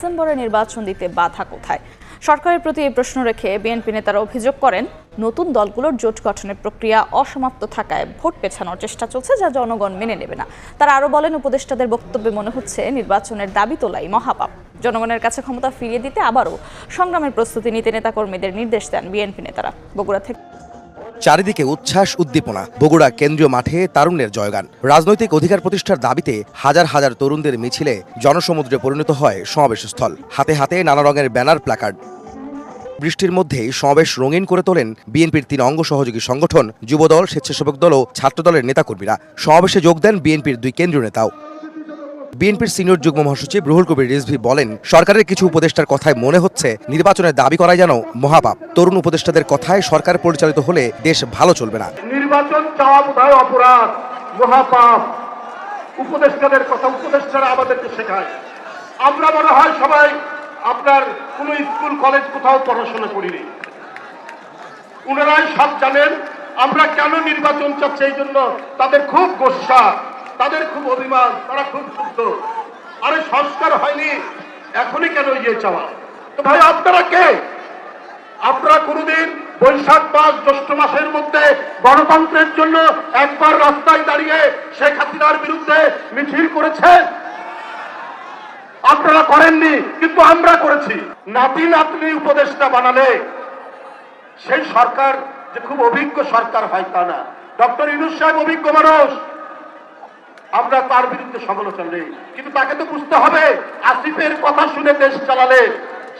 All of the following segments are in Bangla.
ডিসেম্বরে নির্বাচন দিতে বাধা কোথায়? সরকারের প্রতি এই প্রশ্ন রেখে বিএনপি নেতারা অভিযোগ করেন, নতুন দলগুলোর জোট গঠনের প্রক্রিয়া অসমাপ্ত থাকায় ভোট পেছানোর চেষ্টা চলছে, যা জনগণ মেনে নেবে না। তারা আরও বলেন, উপদেষ্টাদের বক্তব্যে মনে হচ্ছে নির্বাচনের দাবি তোলাই মহাপাপ। জনগণের কাছে ক্ষমতা ফিরিয়ে দিতে আবারও সংগ্রামের প্রস্তুতি নিতে নেতাকর্মীদের নির্দেশ দেন বিএনপি নেতারা। বগুড়া থেকে চারিদিকে উচ্ছ্বাস উদ্দীপনা। বগুড়া কেন্দ্রীয় মাঠে তারুণ্যের জয়গান। রাজনৈতিক অধিকার প্রতিষ্ঠার দাবিতে হাজার হাজার তরুণদের মিছিলে জনসমুদ্রে পরিণত হয় সমাবেশস্থল। হাতে হাতে নানা রঙের ব্যানার, প্ল্যাকার্ড। বৃষ্টির মধ্যেই সমাবেশ রঙিন করে তোলেন বিএনপির 3 অঙ্গ সহযোগী সংগঠন, যুবদল, স্বেচ্ছাসেবক দল ও ছাত্রদলের নেতাকর্মীরা। সমাবেশে যোগ দেন বিএনপির 2 কেন্দ্রীয় নেতাও। বিএনপির সিনিয়র যুগ্ম মহাসচিব রুহুল কবির রিজভী বলেন, সরকারের কিছু উপদেষ্টার কথায় মনে হচ্ছে নির্বাচনের দাবি করাই যেন মহাপাপ। তরুণ উপদেষ্টাদের কথায় সরকার পরিচালিত হলে দেশ ভালো চলবে না। নির্বাচন চাওয়া বোধহয় অপরাধ, মহাপাপ। উপদেষ্টাদের কথা উপদেষ্টারা আমাদেরকে শেখায়। আমরা মনে হয় সবাই আপনার কোন স্কুল কলেজ কোথাও পড়াশোনা করিনি। উনারাই সব জানেন আমরা কেন নির্বাচন চাচ্ছি। এই জন্য তাদের খুব গোস্বা, তাদের খুব অভিমান, তারা খুব শুদ্ধ। আরে সংস্কার হয়নি, এখনই কেন ইয়ে চাওয়া? তো ভাই আপনারা কে? আপনারা কোনদিন বৈশাখ মাস জ্যৈষ্ঠ মাসের মধ্যে গণতন্ত্রের জন্য একবার রাস্তায় দাঁড়িয়ে শেখ হাসিনার বিরুদ্ধে মিছিল করেছেন? আপনারা করেননি, কিন্তু আমরা করেছি। নাতি নাতনি উপদেষ্টা বানালে সেই সরকার যে খুব অভিজ্ঞ সরকার হয় তা না। ডক্টর ইউনূস সাহেব অভিজ্ঞ মানুষ, আমরা তার বিরুদ্ধে সমালোচনা নেই, কিন্তু তাকে তো বুঝতে হবে আসিফের কথা শুনে দেশ চালালে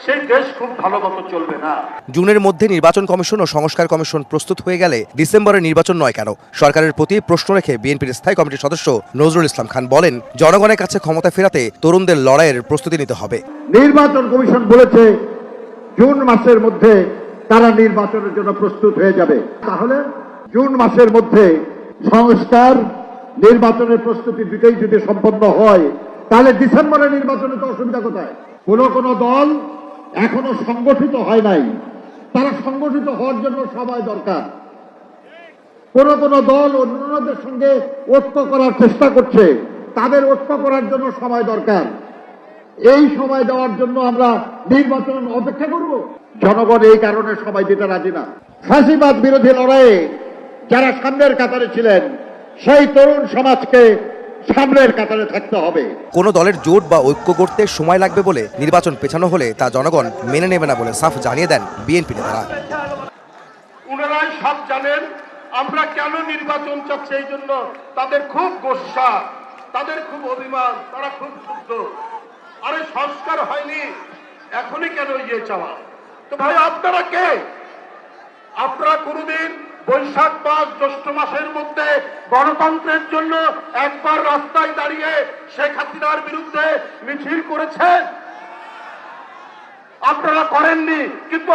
সেই দেশ খুব ভালো মতো চলবে না। জুনের মধ্যে নির্বাচন কমিশন ও সংস্কার কমিশন প্রস্তুত হয়ে গেলে ডিসেম্বরে নির্বাচন নয় কেন? সরকারের প্রতি প্রশ্ন রেখে বিএনপির স্থায়ী কমিটির সদস্য নজরুল ইসলাম খান বলেন, জনগণের কাছে ক্ষমতা ফেরাতে তরুণদের লড়াইয়ের প্রস্তুতি নিতে হবে। নির্বাচন কমিশন বলেছে জুন মাসের মধ্যে তারা নির্বাচনের জন্য প্রস্তুত হয়ে যাবে। তাহলে জুন মাসের মধ্যে সংস্কার, নির্বাচনের প্রস্তুতি দুটোই যদি সম্পন্ন হয়, তাহলে ডিসেম্বরে নির্বাচনে তো অসুবিধা কোথায়? কোন দল এখনো সংগঠিত হয় নাই, তারা সংগঠিত হওয়ার জন্য সময় দরকার। কোন দল অন্যদের সঙ্গে ঐক্য করার চেষ্টা করছে, তাদের ঐক্য করার জন্য সময় দরকার। এই সময় দেওয়ার জন্য আমরা নির্বাচন অপেক্ষা করব? জনগণ এই কারণে সময় দিতে রাজি না। ফাঁসিবাদ বিরোধী লড়াইয়ে যারা সামনের কাতারে ছিলেন, সেই তরুণ সমাজকে সামনের কাতারে থাকতে হবে। কোন দলের জোট বা ঐক্য করতে সময় লাগবে বলে নির্বাচন পেছানো হলে তা জনগণ মেনে নেবে না বলে সাফ জানিয়ে দেন বিএনপি নেতারা। উনারাই সব জানেন আমরা কেন নির্বাচন চাচ্ছি। এই জন্য তাদের খুব গোস্বা, তাদের খুব অভিমান, তারা খুব শুদ্ধ। আরে সংস্কার হয়নি, এখনই কেন ইয়ে চাওয়া? তো ভাই আপনারা কে? আপনারা কোনদিন বৈশাখ মাস জ্যৈষ্ঠ মাসের মধ্যে গণতন্ত্রের জন্য একবার রাস্তায় দাঁড়িয়ে শেখ হাসিনার বিরুদ্ধে মিছিল করেছেন? আপনারা করেননি, কিন্তু